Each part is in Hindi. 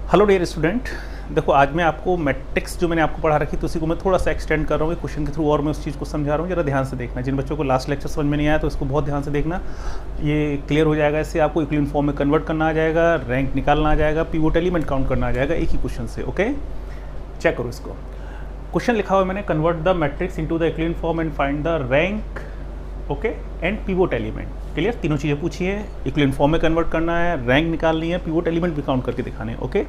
Hello dear student. देखो आज मैं आपको मैट्रिक्स जो मैंने आपको पढ़ा रखी तो उसी को मैं थोड़ा सा एक्सटेंड कर रहा हूँ क्वेश्चन के थ्रू, और मैं उस चीज़ को समझा रहा हूँ। जरा ध्यान से देखना, जिन बच्चों को लास्ट लेक्चर समझ में नहीं आया तो इसको बहुत ध्यान से देखना, ये क्लियर हो जाएगा। इससे आपको इक्विलिब्रियम फॉर्म में कन्वर्ट करना आ जाएगा, रैंक निकालना आ जाएगा, पिवोट एलिमेंट काउंट करना आ जाएगा एक ही क्वेश्चन से। ओके, चेक करो इसको। क्वेश्चन लिखा हुआ है मैंने, convert the matrix into the equilibrium form and find the rank okay and pivot element. Clear, तीनों चीज़ें पूछी है, इक्विलिब्रियम फॉर्म में कन्वर्ट करना है, रैंक निकालनी है, पिवोट एलिमेंट भी काउंट करके दिखाने हैं। ओके,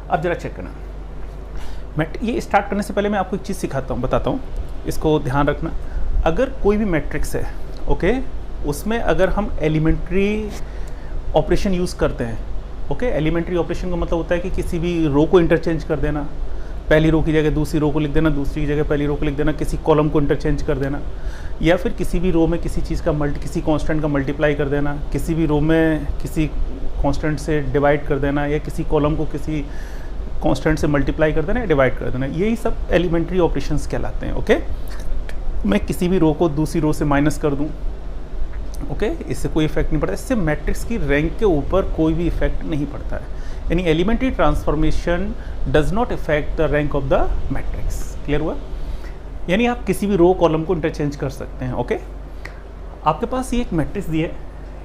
अब जरा चेक करना। ये स्टार्ट करने से पहले मैं आपको एक चीज़ सिखाता हूँ, बताता हूँ, इसको ध्यान रखना। अगर कोई भी मैट्रिक्स है ओके, उसमें अगर हम एलिमेंट्री ऑपरेशन यूज़ करते हैं ओके, एलिमेंट्री ऑपरेशन का मतलब होता है कि किसी भी रो को इंटरचेंज कर देना, पहली रो की जगह दूसरी रो को लिख देना, दूसरी की जगह पहली रो को लिख देना, किसी कॉलम को इंटरचेंज कर देना, या फिर किसी भी रो में किसी चीज़ का किसी कांस्टेंट का मल्टीप्लाई कर देना, किसी भी रो में किसी कांस्टेंट से डिवाइड कर देना, या किसी कॉलम को किसी कांस्टेंट से मल्टीप्लाई कर देना या डिवाइड कर देना, यही सब एलिमेंट्री ऑपरेशंस कहलाते हैं। ओके, मैं किसी भी रो को दूसरी रो से माइनस कर दूं ओके, इससे कोई इफेक्ट नहीं पड़ता, इससे मैट्रिक्स की रैंक के ऊपर कोई भी इफेक्ट नहीं पड़ता है। यानी elementary transformation does not effect the rank of the matrix. Clear हुआ? यानी आप किसी भी रो कॉलम को इंटरचेंज कर सकते हैं। ओके, आपके पास ये एक मैट्रिक्स दी है,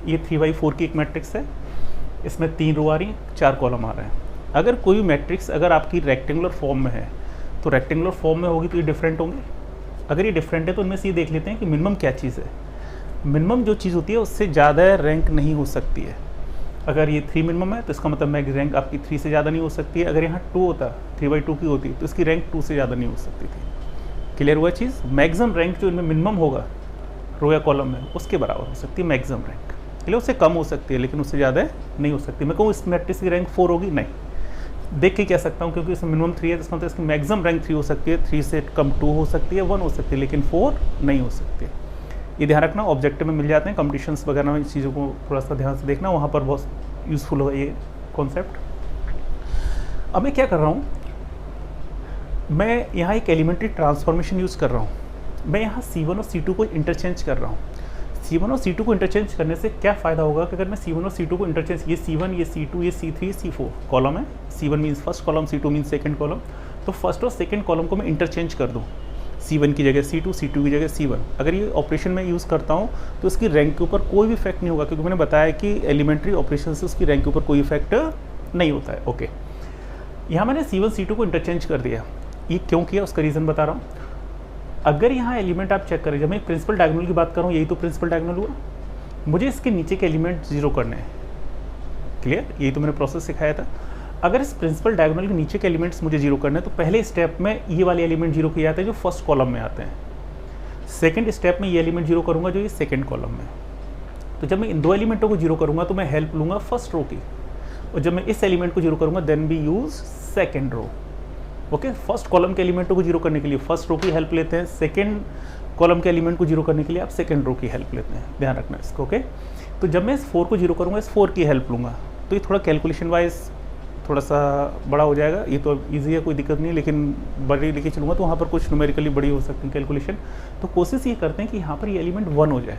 ये 3/4 की एक मैट्रिक्स है, इसमें 3 रो आ रही हैं, 4 कॉलम आ रहे हैं। अगर कोई भी मैट्रिक्स अगर आपकी रेक्टेंगुलर फॉर्म में है तो रेक्टेंगुलर फॉर्म में होगी तो ये डिफरेंट होंगे। अगर ये डिफरेंट है तो इनमें से ये देख लेते हैं कि मिनिमम क्या चीज़ है। मिनिमम जो चीज़ होती है उससे ज़्यादा रैंक नहीं हो सकती है। अगर ये 3 मिनिमम है तो इसका मतलब मैं रैंक आपकी 3 से ज़्यादा नहीं हो सकती है। अगर यहाँ 2 होता, 3/2 की होती तो इसकी रैंक 2 से ज़्यादा नहीं हो सकती थी। क्लियर हुआ चीज़? मैक्सिमम रैंक जो इनमें मिनिमम होगा रो या कॉलम में उसके बराबर हो सकती है मैक्सिमम रैंक। इसलिए उससे कम हो सकती है लेकिन उससे ज़्यादा नहीं हो सकती। मैं कहूँ इस मैट्रिक्स की रैंक 4 होगी, नहीं, देख के कह सकता हूँ क्योंकि इसमें मिनिमम 3 है, इसका मतलब इसकी मैक्सिमम रैंक 3 हो सकती है, 3 से कम 2 हो सकती है, 1 हो सकती है, लेकिन 4 नहीं हो सकती है। ये ध्यान रखना, ऑब्जेक्टिव में मिल जाते हैं, कॉम्पिटिशन्स वगैरह में चीज़ों को थोड़ा सा ध्यान से देखना, वहाँ पर बहुत यूज़फुल होगा ये कॉन्सेप्ट। अब मैं क्या कर रहा हूँ, मैं यहाँ एक एलिमेंट्री ट्रांसफॉर्मेशन यूज़ कर रहा हूँ। मैं यहाँ C1 और C2 को इंटरचेंज कर रहा हूँ। C1 और C2 को इंटरचेंज करने से क्या फ़ायदा होगा कि अगर मैं C1 और C2 को इंटरचेंज, ये C1, ये C2, ये C3, ये C4 कॉलम है, C1 means first column, C2 means second column, तो फर्स्ट और सेकंड कॉलम को मैं इंटरचेंज कर दूँ, C1 की जगह C2, C2 की जगह C1। अगर ये ऑपरेशन में यूज़ करता हूँ तो उसकी रैंक के ऊपर कोई भी इफेक्ट नहीं होगा, क्योंकि मैंने बताया कि एलिमेंट्री ऑपरेशन से उसकी रैंक के ऊपर कोई इफेक्ट नहीं होता है। ओके, यहाँ मैंने C1 C2 को इंटरचेंज कर दिया। ये क्यों किया उसका रीज़न बता रहा हूँ। अगर यहाँ एलिमेंट आप चेक करें, जब मैं प्रिंसिपल डायगोनल की बात करूँ, यही तो प्रिंसिपल डायगोनल हुआ, मुझे इसके नीचे के एलिमेंट 0 करने हैं। क्लियर, यही तो मैंने प्रोसेस सिखाया था। अगर इस प्रिंसिपल डायगोनल के नीचे के एलिमेंट्स मुझे 0 करने हैं तो पहले स्टेप में ये वाले एलिमेंट 0 किए जाते हैं जो फर्स्ट कॉलम में आते हैं। सेकंड स्टेप में ये एलिमेंट 0 करूँगा जो ये सेकंड कॉलम में। तो जब मैं इन 2 एलिमेंटों को 0 करूँगा तो मैं हेल्प लूँगा फर्स्ट रो की, और जब मैं इस एलिमेंट को 0 करूँगा then we use second row. Okay, first column के एलिमेंटों को 0 करने के लिए फर्स्ट रो की हेल्प लेते हैं, सेकेंड कॉलम के एलिमेंट को 0 करने के लिए आप सेकेंड रो की हेल्प लेते हैं। ध्यान रखना इसको। ओके, तो जब मैं इस 4 को 0 करूँगा, इस 4 की हेल्प लूँगा, तो ये थोड़ा कैलकुलेशन वाइज थोड़ा सा बड़ा हो जाएगा। ये तो ईजी है, कोई दिक्कत नहीं, लेकिन बड़ी लेके चलूँगा तो वहाँ पर कुछ न्यूमेरिकली बड़ी हो सकती है कैलकुलेशन। तो कोशिश ये करते हैं कि यहाँ पर ये एलिमेंट 1 हो जाए।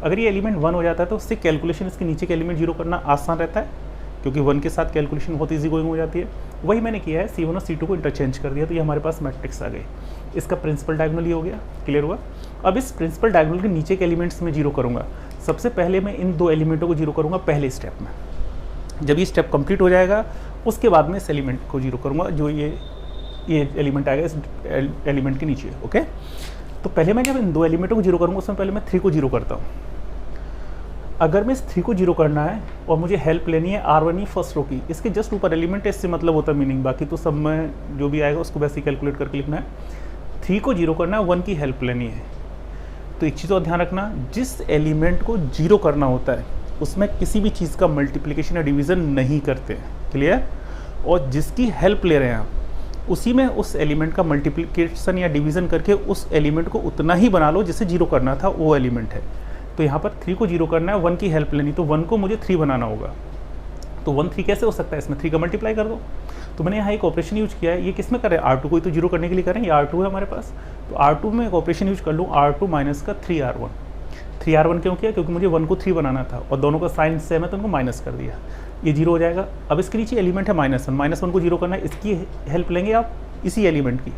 अगर ये एलिमेंट 1 हो जाता है तो उससे कैलकुलेशन इसके नीचे के एलिमेंट 0 करना आसान रहता है, क्योंकि 1 के साथ कैलकुलेशन बहुत ईजी गोइंग हो जाती है। वही मैंने किया है, C1 और C2 को इंटरचेंज कर दिया, तो ये हमारे पास मैट्रिक्स आ गई। इसका प्रिंसिपल डायगोनल ही हो गया। क्लियर हुआ? अब इस प्रिंसिपल डायगोनल के नीचे के एलिमेंट्स में 0 करूँगा। सबसे पहले मैं इन 2 एलिमेंटों को 0 करूँगा पहले स्टेप में। जब ये स्टेप कंप्लीट हो जाएगा उसके बाद में इस एलिमेंट को 0 करूँगा, जो ये एलिमेंट आएगा इस एलिमेंट के नीचे। ओके, तो पहले मैं जब इन 2 एलिमेंटों को 0 करूँगा उसमें पहले मैं 3 को 0 करता हूँ। अगर मैं इस 3 को 0 करना है और मुझे हेल्प लेनी है R1 फर्स्ट रो की, इसके जस्ट ऊपर एलिमेंट है, इससे मतलब होता है मीनिंग, बाकी तो सब में जो भी आएगा उसको वैसे ही कैलकुलेट करके लिखना है। 3 को 0 करना है, 1 की हेल्प लेनी है। तो एक चीज़ और ध्यान रखना, जिस एलिमेंट को 0 करना होता है उसमें किसी भी चीज़ का मल्टीप्लिकेशन या डिवीज़न नहीं करते हैं। क्लियर? और जिसकी हेल्प ले रहे हैं आप उसी में उस एलिमेंट का मल्टीप्लिकेशन या डिवीज़न करके उस एलिमेंट को उतना ही बना लो जिसे 0 करना था वो एलिमेंट है। तो यहाँ पर 3 को 0 करना है, 1 की हेल्प लेनी, तो 1 को मुझे 3 बनाना होगा। तो 1 3 कैसे हो सकता है, इसमें 3 का मल्टीप्लाई कर दो। तो मैंने यहाँ एक ऑपरेशन यूज किया है, ये किस में करें, R2 को ही तो 0 करने के लिए करें, ये R2 है हमारे पास। तो R2 में एक ऑपरेशन यूज कर लूँ, R2 माइनस का 3R1। 3R1 क्यों किया, क्योंकि मुझे 1 को 3 बनाना था और दोनों का साइन सेम है तो उनको माइनस कर दिया। ये जीरो हो जाएगा। अब इसके नीचे एलिमेंट है -1, -1 को जीरो करना है, इसकी हेल्प लेंगे आप इसी एलिमेंट की।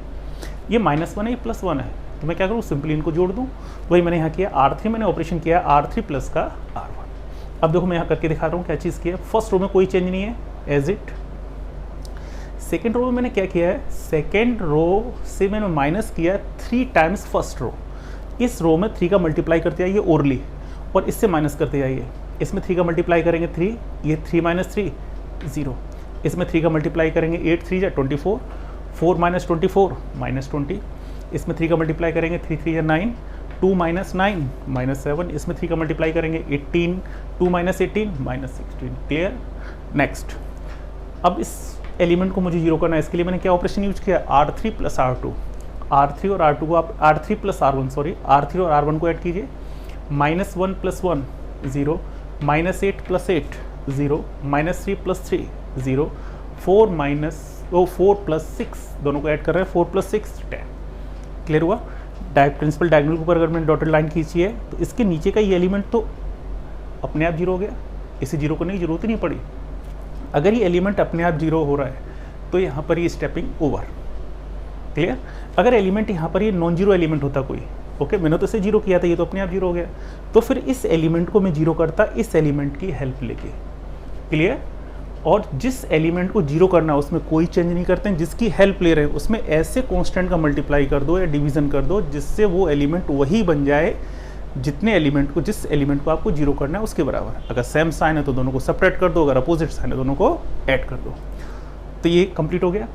ये -1 है, ये +1 है, तो मैं क्या करूँ, सिंपली इनको जोड़ दूँ। वही मैंने यहाँ किया, R3 मैंने ऑपरेशन किया, R3 प्लस का R1। अब देखो मैं यहाँ करके दिखा रहा हूँ क्या चीज़ की है। फर्स्ट रो में कोई चेंज नहीं है, एज इट। सेकेंड रो में मैंने क्या किया है, सेकेंड रो से मैंने माइनस किया 3 टाइम्स फर्स्ट रो। इस रो में 3 का मल्टीप्लाई करते आइए ओरली, और इससे माइनस करते जाइए। इसमें 3 का मल्टीप्लाई करेंगे 3, ये 3 - 3 0। इसमें 3 का मल्टीप्लाई करेंगे 8 3 जा 24, 4 - 24 -20। इसमें 3 का मल्टीप्लाई करेंगे 3 3 जा 9, 2 - 9 -7। इसमें 3 का मल्टीप्लाई करेंगे 18, 2 - 18 -16। क्लियर। नेक्स्ट, अब इस एलिमेंट को मुझे जीरो करना है, इसके लिए मैंने क्या ऑपरेशन यूज किया, R3 प्लस R2। R3 और R2 को आप R3 plus R1 sorry, R3 और R1 को ऐड कीजिए। -1 + 1 0, -8 + 8 0, -3 + 3 0, 4 + 6 दोनों को ऐड कर रहे हैं, 4 + 6 10। क्लियर हुआ। प्रिंसिपल डायगोनल के ऊपर अगर मैंने डॉटेड लाइन खींची है तो इसके नीचे का ये एलिमेंट तो अपने आप जीरो हो गया, इसे जीरो करने की जरूरत ही नहीं पड़ी। अगर ये एलिमेंट अपने आप जीरो हो रहा है तो यहाँ पर ये स्टेपिंग ओवर। क्लियर। अगर एलिमेंट यहाँ पर ये नॉन जीरो एलिमेंट होता कोई, ओके, मैंने तो इसे जीरो किया था, ये तो अपने आप जीरो हो गया, तो फिर इस एलिमेंट को मैं जीरो करता इस एलिमेंट की हेल्प लेके। क्लियर। और जिस एलिमेंट को जीरो करना है उसमें कोई चेंज नहीं करते हैं, जिसकी हेल्प ले रहे हैं उसमें ऐसे कांस्टेंट का मल्टीप्लाई कर दो या डिवीजन कर दो जिससे वो एलिमेंट वही बन जाए जितने एलिमेंट को, जिस एलिमेंट को आपको जीरो करना है उसके बराबर। अगर सेम साइन है तो दोनों को सेपरेट कर दो, अगर अपोजिट साइन है दोनों को ऐड कर दो। तो ये कंप्लीट हो गया।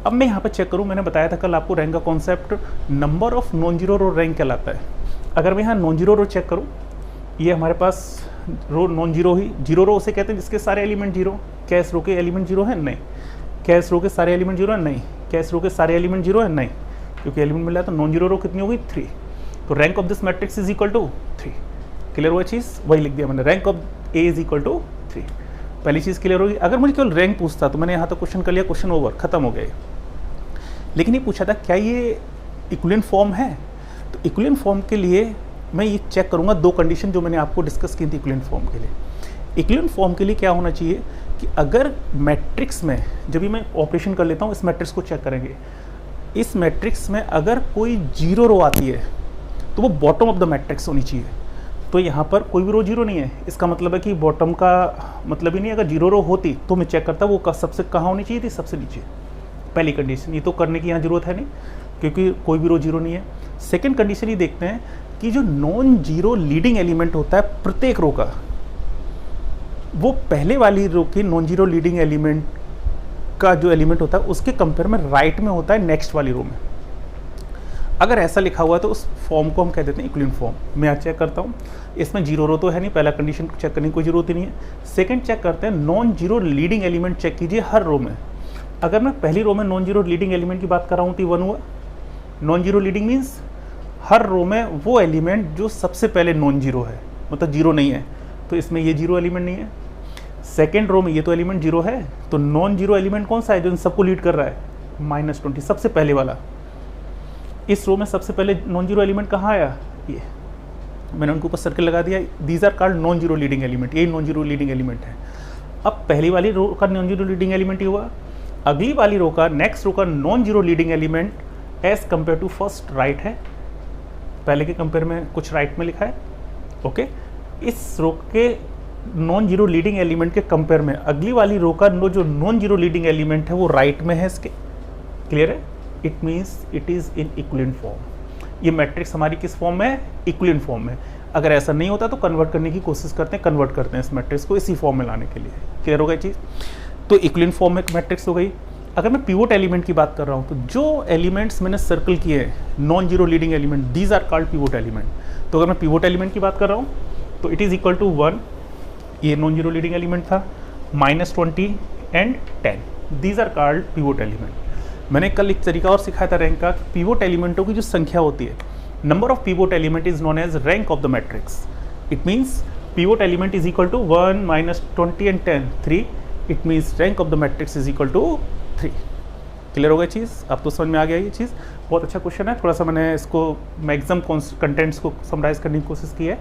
अब मैं यहाँ पर चेक करूँ, मैंने बताया था कल आपको रैंक का concept, number of non zero row rank कहलाता है। अगर मैं यहाँ नॉन जीरो रो चेक करूँ, ये हमारे पास रो नॉन जीरो ही, जीरो रो उसे कहते हैं जिसके सारे एलिमेंट जीरो। क्या इस रो के एलिमेंट जीरो है? नहीं। क्या इस रो के सारे एलिमेंट जीरो है? नहीं। क्या इस रो के सारे एलिमेंट जीरो है? नहीं, क्योंकि एलिमेंट मिला है तो नॉन जीरो रो कितनी होगी? 3। तो rank of this matrix is equal to 3। Clear हुआ चीज़, वही लिख दिया मैंने, rank of A is equal to 3। पहली चीज़ क्लियर होगी। अगर मुझे केवल रैंक पूछता तो मैंने यहाँ तक क्वेश्चन कर लिया, क्वेश्चन ओवर, खत्म हो गया। लेकिन ये पूछा था क्या ये इक्विवेलेंट फॉर्म है, तो इक्विवेलेंट फॉर्म के लिए मैं ये चेक करूँगा 2 कंडीशन जो मैंने आपको डिस्कस की थी इक्विवेलेंट फॉर्म के लिए। इक्विवेलेंट फॉर्म के लिए क्या होना चाहिए कि अगर मैट्रिक्स में, जब भी मैं ऑपरेशन कर लेता हूँ इस मैट्रिक्स को चेक करेंगे, इस मैट्रिक्स में अगर कोई जीरो रो आती है तो वो बॉटम ऑफ द मैट्रिक्स होनी चाहिए। तो यहाँ पर कोई भी रो जीरो नहीं है, इसका मतलब है कि बॉटम का मतलब ही नहीं, अगर जीरो रो होती तो मैं चेक करता वो सबसे कहाँ होनी चाहिए थी, सबसे नीचे। पहली कंडीशन, ये तो करने की यहाँ जरूरत है नहीं क्योंकि कोई भी रो जीरो नहीं है। सेकेंड कंडीशन ये देखते हैं कि जो नॉन जीरो लीडिंग एलिमेंट होता है प्रत्येक रो का, वो पहले वाली रो के नॉन जीरो लीडिंग एलिमेंट का जो एलिमेंट होता है उसके कंपेयर में राइट में होता है नेक्स्ट वाली रो में। अगर ऐसा लिखा हुआ है तो उस फॉर्म को हम कह देते हैं इक्विवेलेंट फॉर्म। मैं आज चेक करता हूँ, इसमें जीरो रो तो है नहीं, पहला कंडीशन चेक करने की कोई जरूरत ही नहीं है। सेकंड चेक करते हैं non zero leading element, check कीजिए हर रो में। अगर मैं पहली रो में नॉन जीरो लीडिंग एलिमेंट की बात कर रहा हूँ तो 1 हुआ। नॉन जीरो लीडिंग मीन्स हर रो में वो एलिमेंट जो सबसे पहले नॉन जीरो है, मतलब जीरो नहीं है, तो इसमें ये जीरो एलिमेंट नहीं है। सेकेंड रो में ये तो एलिमेंट जीरो है, तो नॉन जीरो एलिमेंट कौन सा है जो इन सबको लीड कर रहा है? -20, सबसे पहले वाला। इस रो में सबसे पहले नॉन जीरो एलिमेंट कहाँ आया? ये मैंने उनके ऊपर सर्कल लगा दिया, these are called non zero leading element, यही नॉन जीरो लीडिंग एलिमेंट है। अब पहली वाली रो का नॉन जीरो लीडिंग एलिमेंट ही हुआ, अगली वाली रो का, नेक्स्ट रो का non zero leading element as compare to first right है, पहले के कंपेयर में कुछ राइट में लिखा है, ओके। इस रो के नॉन जीरो लीडिंग एलिमेंट के कंपेयर में अगली वाली रो का जो नॉन जीरो लीडिंग एलिमेंट है वो राइट में है इसके। क्लियर है? It means it is in equivalent form. ये मैट्रिक्स हमारी किस फॉर्म में है? इक्विवेलेंट फॉर्म में। अगर ऐसा नहीं होता तो कन्वर्ट करने की कोशिश करते हैं, कन्वर्ट करते हैं इस मैट्रिक्स को इसी फॉर्म में लाने के लिए। क्लियर हो गई चीज़? तो इक्विवेलेंट फॉर्म में मैट्रिक्स हो गई। अगर मैं पिवोट एलिमेंट की बात कर रहा हूँ तो जो एलिमेंट्स मैंने सर्कल किए हैं non zero leading element, these are called pivot element. तो अगर मैं पिवोट एलिमेंट की बात कर रहा हूँ तो इट इज़ इक्वल टू 1, ये नॉन जीरो लीडिंग एलिमेंट था, -20 and 10, these are called pivot element. मैंने कल एक तरीका और सिखाया था रैंक का, पिवोट एलिमेंटों की जो संख्या होती है, number of pivot element is known as rank of the matrix. It means pivot element is equal to 1 -20 and 10 3, it means rank of the matrix is equal to 3। Clear हो गया चीज़? अब तो समझ में आ गया ये चीज़। बहुत अच्छा क्वेश्चन है, थोड़ा सा मैंने इसको मैक्सिमम कंटेंट्स को समराइज करने की कोशिश की है।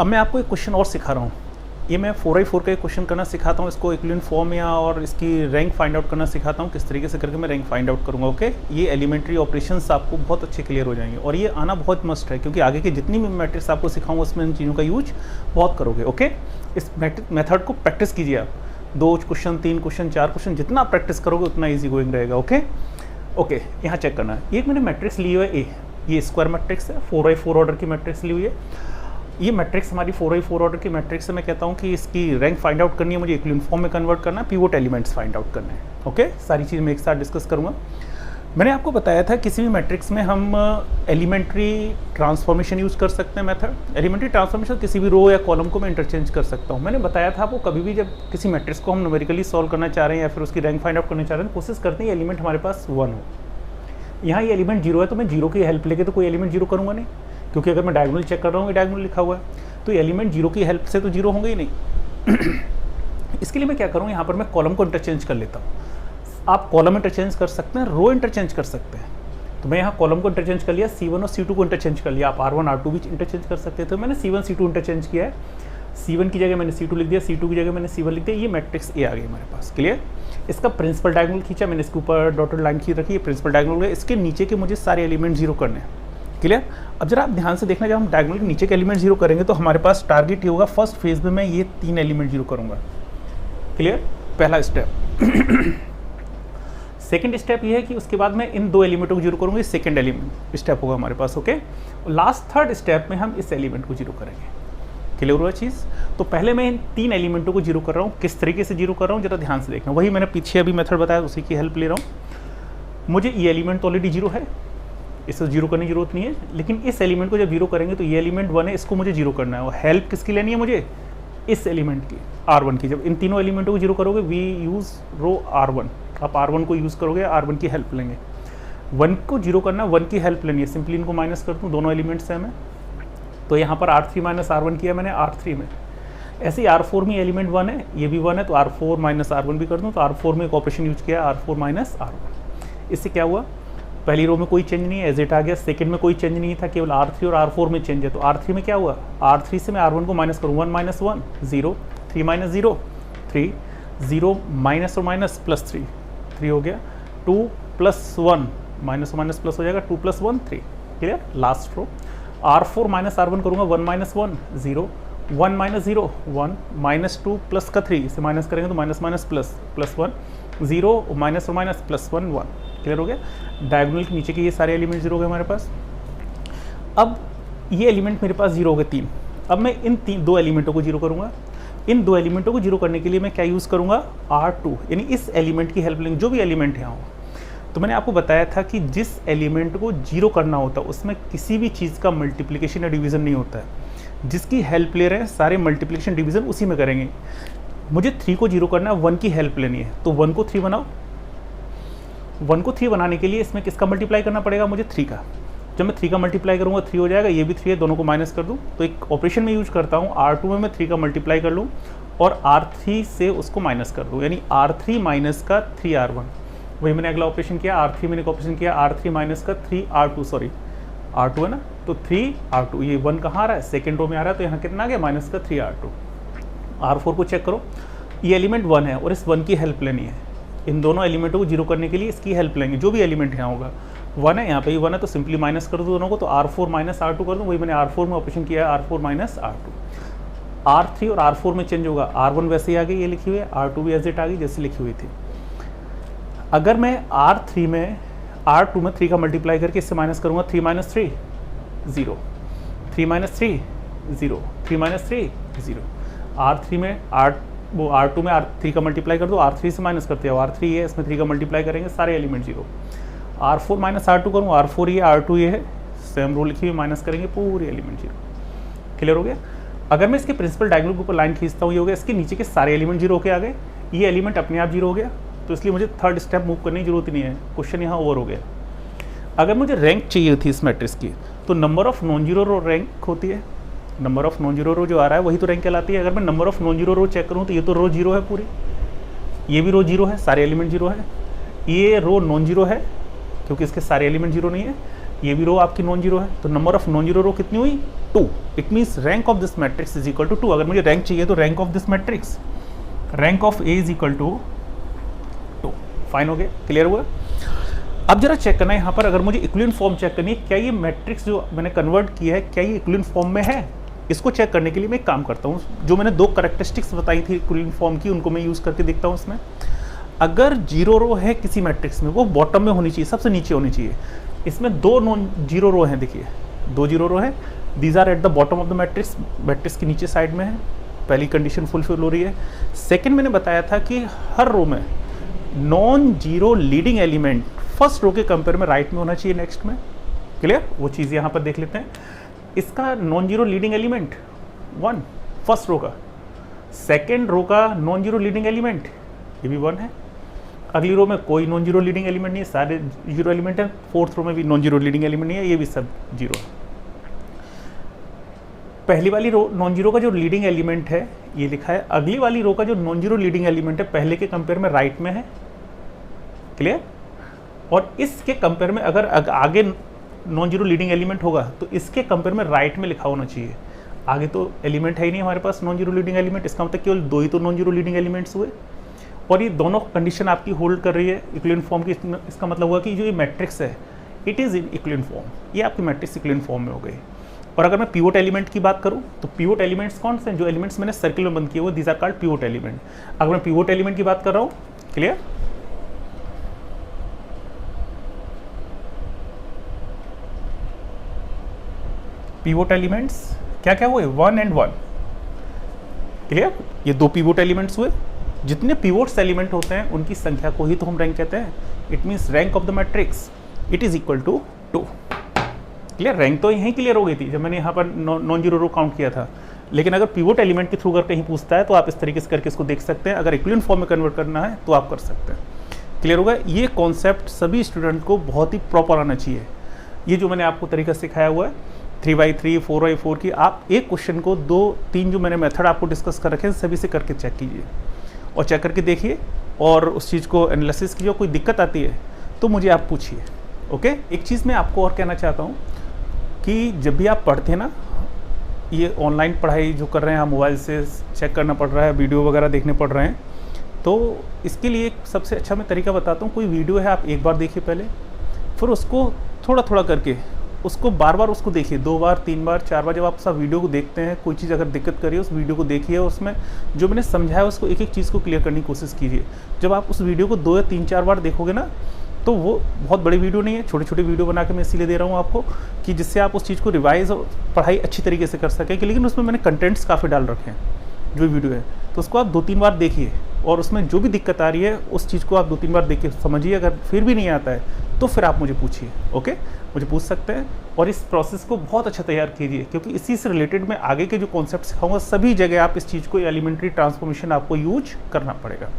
अब मैं आपको एक क्वेश्चन और सिखा रहा हूँ। ये मैं 4x4 का एक क्वेश्चन करना सिखाता हूँ, इसको इक्विवेलेंट फॉर्म या और इसकी रैंक फाइंड आउट करना सिखाता हूँ, किस तरीके से करके मैं रैंक फाइंड आउट करूँगा। ओके, ये एलिमेंट्री ऑपरेशंस आपको बहुत अच्छे क्लियर हो जाएंगे और ये आना बहुत मस्ट है, क्योंकि आगे की जितनी भी मैट्रिक्स आपको सिखाऊंगा उसमें इन चीज़ों का यूज बहुत करोगे। ओके, इस मेथड को प्रैक्टिस कीजिए आप, 2 क्वेश्चन 3 क्वेश्चन 4 क्वेश्चन जितना आप प्रैक्टिस करोगे उतना ईजी गोइंग रहेगा। ओके, यहाँ चेक करना है, एक मैंने मैट्रिक्स ली हुई है ए, ये स्क्वायर मैट्रिक्स है, 4x4 ऑर्डर की मैट्रिक्स ली हुई है। ये मैट्रिक्स हमारी 4x4 ऑर्डर की मैट्रिक्स से मैं कहता हूँ कि इसकी रैंक फाइंड आउट करनी है, मुझे इक्विवेलेंट फॉर्म में कन्वर्ट करना है, पिवोट एलिमेंट्स फाइंड आउट करने हैं। ओके, सारी चीज़ मैं एक साथ डिस्कस करूँगा। मैंने आपको बताया था किसी भी मैट्रिक्स में हम एलिमेंट्री ट्रांसफॉर्मेशन यूज़ कर सकते हैं मेथड। एलिमेंट्री ट्रांसफॉर्मेशन किसी भी रो या कॉलम को मैं इंटरचेंज कर सकता हूँ। मैंने बताया था आपको, कभी भी जब किसी मैट्रिक्स को हम न्यूमेरिकली सॉल्व करना चाह रहे हैं या फिर उसकी रैंक फाइंड आउट करना चाह रहे हैं, कोशिश करते हैं एलिमेंट हमारे पास 1 हो। यहाँ ये एलिमेंट 0 है तो मैं 0 की हेल्प लेके तो कोई एलिमेंट 0 करूँगा नहीं, क्योंकि अगर मैं डायगोनल चेक कर रहा हूँ, ये डायगोनल लिखा हुआ है, तो एलिमेंट 0 की हेल्प से तो 0 होंगे ही नहीं। इसके लिए मैं क्या करूँ, यहाँ पर मैं कॉलम को इंटरचेंज कर लेता हूँ। आप कॉलम इंटरचेंज कर सकते हैं, रो इंटरचेंज कर सकते हैं। तो मैं यहाँ कॉलम को इंटरचेंज कर लिया, C1 और C2 को इंटरचेंज कर लिया। आप R1 R2 भी इंटरचेंज कर सकते थे, तो मैंने C1 C2 इंटरचेंज किया है। C1 की जगह मैंने C2 लिख दिया, C2 की जगह मैंने C1 लिख दिया। ये मैट्रिक्स ए आ गई हमारे पास। क्लियर? इसका प्रिंसिपल डायगोनल खींचा मैंने, इसके ऊपर डॉटेड लाइन खींच रखी है, प्रिंसिपल डायगोनल है। इसके नीचे के मुझे सारे एलिमेंट 0 करने हैं। क्लियर? अब जरा आप ध्यान से देखना, जब हम डायगोनल के नीचे के एलिमेंट 0 करेंगे तो हमारे पास टारगेट ये होगा, फर्स्ट फेज में मैं ये 3 एलिमेंट 0 करूँगा। क्लियर? पहला स्टेप। सेकेंड स्टेप ये है कि उसके बाद मैं इन 2 एलिमेंटों को 0 करूँगा, ये सेकेंड एलिमेंट स्टेप होगा हमारे पास। ओके, लास्ट थर्ड स्टेप में हम इस एलिमेंट को 0 करेंगे। क्लियर हुआ चीज़? तो पहले मैं इन 3 एलिमेंटों को 0 कर रहा हूँ। किस तरीके से 0 कर रहा हूँ जरा ध्यान से देखना, वही मैंने पीछे अभी मेथड बताया, उसी की हेल्प ले रहा हूँ। मुझे ये एलिमेंट तो ऑलरेडी 0 है, इसे 0 करने की जरूरत नहीं है, लेकिन इस एलिमेंट को जब 0 करेंगे तो ये एलिमेंट 1 है, इसको मुझे 0 करना है। और हेल्प किसकी लेनी है मुझे? इस एलिमेंट की, R1 की। जब इन तीनों एलिमेंटों को 0 करोगे, वी यूज़ रो R1, आप R1 को यूज़ करोगे, R1 की हेल्प लेंगे। 1 को 0 करना, 1 की हेल्प लेनी है। सिंपली इनको माइनस कर दूँ, दोनों एलिमेंट्स हैं मैं, तो यहाँ पर R3 माइनस R1 किया मैंने R3 में। ऐसे ही R4 में एलिमेंट 1 है, ये भी 1 है, तो R4 माइनस R1 भी कर दूँ, तो R4 में एक ऑपरेशन यूज किया, R4 माइनस R1। इससे क्या हुआ, पहली रो में कोई चेंज नहीं है, एज इट आ गया। सेकंड में कोई चेंज नहीं था, केवल R3 और R4 में चेंज है। तो R3 में क्या हुआ, R3 से मैं R1 को माइनस करूँ, 1 माइनस 1 0, 3 माइनस 0 3, 0 माइनस और माइनस प्लस 3 हो गया, 2 प्लस 1 माइनस और माइनस प्लस हो जाएगा, 2 plus 1 3। Clear? Last row R4 minus R1 करूँगा, 1 माइनस 1 0, 1 माइनस 0 1, माइनस 2 प्लस का 3, इसे माइनस करेंगे तो minus minus plus, plus 1 0, minus और माइनस प्लस 1 1। क्लियर हो गया? डायगोनल के नीचे के ये सारे एलिमेंट 0 हो गए हमारे पास। अब ये एलिमेंट मेरे पास 0 हो गए 3। अब मैं इन 2 एलिमेंटों को 0 करूँगा। इन 2 एलिमेंटों को 0 करने के लिए मैं क्या यूज़ करूँगा, R2, यानी इस एलिमेंट की हेल्प लेंगे, जो भी एलिमेंट यहाँ हो। तो मैंने आपको बताया था कि जिस एलिमेंट को 0 करना होता है उसमें किसी भी चीज़ का मल्टीप्लिकेशन या डिवीज़न नहीं होता है। जिसकी हेल्प ले रहे हैं, सारे मल्टीप्लिकेशन डिवीज़न उसी में करेंगे। मुझे 3 को 0 करना है, 1 की हेल्प लेनी है, तो 1 को 3 बनाओ। 1 को 3 बनाने के लिए इसमें किसका मल्टीप्लाई करना पड़ेगा मुझे, 3 का। जब मैं 3 का मल्टीप्लाई करूँगा 3 हो जाएगा, ये भी 3 है, दोनों को माइनस कर दूँ। तो एक ऑपरेशन में यूज करता हूँ, R2 में मैं 3 का मल्टीप्लाई कर लूँ और R3 से उसको माइनस कर दूँ, यानी R3 माइनस का 3R1। वही मैंने अगला ऑपरेशन किया, R3 मैंने एक ऑपरेशन किया, R3 माइनस का 3R2, सॉरी R2 है ना, तो 3R2, ये 1 कहाँ आ रहा है, सेकेंड रो में आ रहा है, तो यहाँ कितना आ गया, माइनस का 3R2। R4 को चेक करो, ये एलिमेंट 1 है और इस 1 की हेल्प लेनी है। इन दोनों एलिमेंटों को 0 करने के लिए इसकी हेल्प लेंगे, जो भी एलिमेंट यहाँ होगा। 1 है, यहाँ पे ही 1 है, तो सिंपली माइनस कर दो दोनों को, तो R4 माइनस R2 कर दूँ। वही मैंने R4 में ऑपरेशन किया है, R4 माइनस R2। R3 और R4 में चेंज होगा, R1 वैसे ही आ गई, ये लिखी हुई है, R2 भी एज इट आ गई जैसे लिखी हुई थी। अगर मैं R2 में 3 का मल्टीप्लाई करके इससे माइनस करूँगा, 3 माइनस 3 0, 3 माइनस 3 0, 3 माइनस 3 0। R3 में R2 में R3 का मल्टीप्लाई कर दो, R3 से माइनस करते हो, R3 है, इसमें 3 का मल्टीप्लाई करेंगे, सारे एलिमेंट 0। R4 माइनस R2 करूँ, R4 ये R2 ये है, सेम रो लिखी हुई, माइनस करेंगे, पूरे एलिमेंट 0। क्लियर हो गया? अगर मैं इसके प्रिंसिपल डायगोनल के ऊपर लाइन खींचता हूँ, ये हो गया, इसके नीचे के सारे एलिमेंट 0 होके आ गए, ये एलिमेंट अपने आप 0 हो गया, तो इसलिए मुझे थर्ड स्टेप मूव करने की जरूरत नहीं है, क्वेश्चन यहाँ ओवर हो गया। अगर मुझे रैंक चाहिए थी इस मैट्रिक्स की, तो number of non zero row rank होती है, number of non zero row जो आ रहा है वही तो रैंक कहलाती है। अगर मैं number of non zero row check करूँ तो ये तो रो 0 है पूरी, ये भी रो 0 है, सारे एलिमेंट 0 है, ये रो नॉन जीरो है क्योंकि इसके सारे एलिमेंट 0 नहीं है, ये भी रो आपकी नॉन जीरो है, तो number of non zero row कितनी हुई 2। It means rank of this matrix is equal to 2। अगर मुझे रैंक चाहिए तो rank of this matrix, rank of A is equal to 2। Fine हो गया, क्लियर हुआ। अब जरा चेक करना है यहाँ पर, अगर मुझे इक्विवेलेंट फॉर्म चेक करनी है, क्या ये मैट्रिक्स जो मैंने कन्वर्ट किया है क्या ये इक्विवेलेंट फॉर्म में है। इसको चेक करने के लिए मैं एक काम करता हूँ, जो मैंने 2 कैरेक्टरिस्टिक्स बताई थी इक्विवेलेंट फॉर्म की, उनको मैं यूज़ करके देखता हूँ इसमें। अगर जीरो रो है किसी मैट्रिक्स में, वो बॉटम में होनी चाहिए, सबसे नीचे होनी चाहिए। इसमें 2 नॉन जीरो रो हैं, देखिए 2 जीरो रो है, these are at the bottom of the matrix, matrix की नीचे साइड में है, पहली कंडीशन फुलफिल हो रही है। सेकंड मैंने बताया था कि हर रो में non zero leading element first row के कंपेयर में राइट में होना चाहिए नेक्स्ट में। क्लियर, वो चीज़ यहाँ पर देख लेते हैं। इसका non zero leading element 1 first row का, सेकेंड रो का नॉन जीरो लीडिंग एलिमेंट ये भी 1 है, अगली रो में कोई नॉन जीरो लीडिंग एलिमेंट नहीं है, सारे जीरो एलिमेंट है, फोर्थ रो में भी नॉन जीरो लीडिंग एलिमेंट नहीं है, ये भी सब जीरो है। पहली वाली रो नॉन जीरो का जो लीडिंग एलिमेंट है ये लिखा है, अगली वाली रो का जो नॉन जीरो लीडिंग एलिमेंट है पहले के कंपेयर में राइट में है। क्लियर, और इसके कंपेयर में अगर आगे नॉन जीरो लीडिंग एलिमेंट होगा तो इसके कंपेयर में राइट में लिखा होना चाहिए। आगे तो एलिमेंट है ही नहीं हमारे पास नॉन जीरो लीडिंग एलिमेंट, इसका मतलब केवल 2 ही तो नॉन जीरो लीडिंग एलिमेंट्स हुए, और ये दोनों कंडीशन आपकी होल्ड कर रही है इक्विवेलेंट फॉर्म की। इसका मतलब हुआ कि जो ये मैट्रिक्स है it is in equivalent form, ये आपकी मैट्रिक्स इक्विवेलेंट फॉर्म में हो गई। और अगर मैं पिवोट एलिमेंट की बात करूं तो पिवोट एलिमेंट्स कौन से हैं, जो एलिमेंट्स मैंने सर्किल में बंद किए हुए, these are called pivot element. अगर मैं पिवोट एलिमेंट की बात कर रहा हूं, क्लियर, पिवोट एलिमेंट्स क्या क्या हुए 1 and 1। क्लियर, ये 2 पिवोट एलिमेंट्स हुए। जितने पिवोट्स एलिमेंट होते हैं उनकी संख्या को ही तो हम रैंक कहते हैं। It means rank of the matrix it is equal to 2। Clear, rank तो यहीं क्लियर हो गई थी जब मैंने यहाँ पर नॉन जीरो रो काउंट किया था। लेकिन अगर पिवोट एलिमेंट के थ्रू अगर कहीं पूछता है तो आप इस तरीके से करके इसको देख सकते हैं। अगर इक्विवेलेंट फॉर्म में कन्वर्ट करना है तो आप कर सकते हैं। क्लियर होगा, ये कॉन्सेप्ट सभी स्टूडेंट को बहुत ही प्रॉपर आना चाहिए। ये जो मैंने आपको तरीका सिखाया हुआ है 3x3 4x4 की, आप एक क्वेश्चन को 2-3 जो मैंने मेथड आपको डिस्कस कर रखे हैं सभी से करके चेक कीजिए और चेक करके देखिए और उस चीज़ को एनालिसिस कीजिए। कोई दिक्कत आती है तो मुझे आप पूछिए। ओके, एक चीज़ मैं आपको और कहना चाहता हूँ कि जब भी आप पढ़ते हैं ना, ये ऑनलाइन पढ़ाई जो कर रहे हैं आप मोबाइल से चेक करना पड़ रहा है, वीडियो वगैरह देखने पड़ रहे हैं, तो इसके लिए सबसे अच्छा मैं तरीका बताता हूँ। कोई वीडियो है आप एक बार देखिए पहले, फिर उसको थोड़ा थोड़ा करके उसको बार बार उसको देखिए, 2 बार 3 बार 4 बार। जब आप सब वीडियो को देखते हैं, कोई चीज़ अगर दिक्कत करिए उस वीडियो को देखिए, उसमें जो मैंने समझाया उसको एक एक चीज़ को क्लियर करने की कोशिश कीजिए। जब आप उस वीडियो को 2 या 3-4 बार देखोगे ना, तो वो बहुत बड़ी वीडियो नहीं है, छोटी छोटी वीडियो बना के मैं इसीलिए दे रहा हूँ आपको कि जिससे आप उस चीज़ को रिवाइज और पढ़ाई अच्छी तरीके से कर सकें। कि लेकिन उसमें मैंने कंटेंट्स काफ़ी डाल रखे हैं जो वीडियो है, तो उसको आप 2-3 बार देखिए और उसमें जो भी दिक्कत आ रही है उस चीज़ को आप 2-3 बार देखिए, समझिए। अगर फिर भी नहीं आता है तो फिर आप मुझे पूछिए। ओके, मुझे पूछ सकते हैं और इस प्रोसेस को बहुत अच्छा तैयार कीजिए, क्योंकि इसी से रिलेटेड मैं आगे के जो कॉन्सेप्ट सिखाऊंगा सभी जगह आप इस चीज़ को एलिमेंट्री ट्रांसफॉर्मेशन आपको यूज करना पड़ेगा।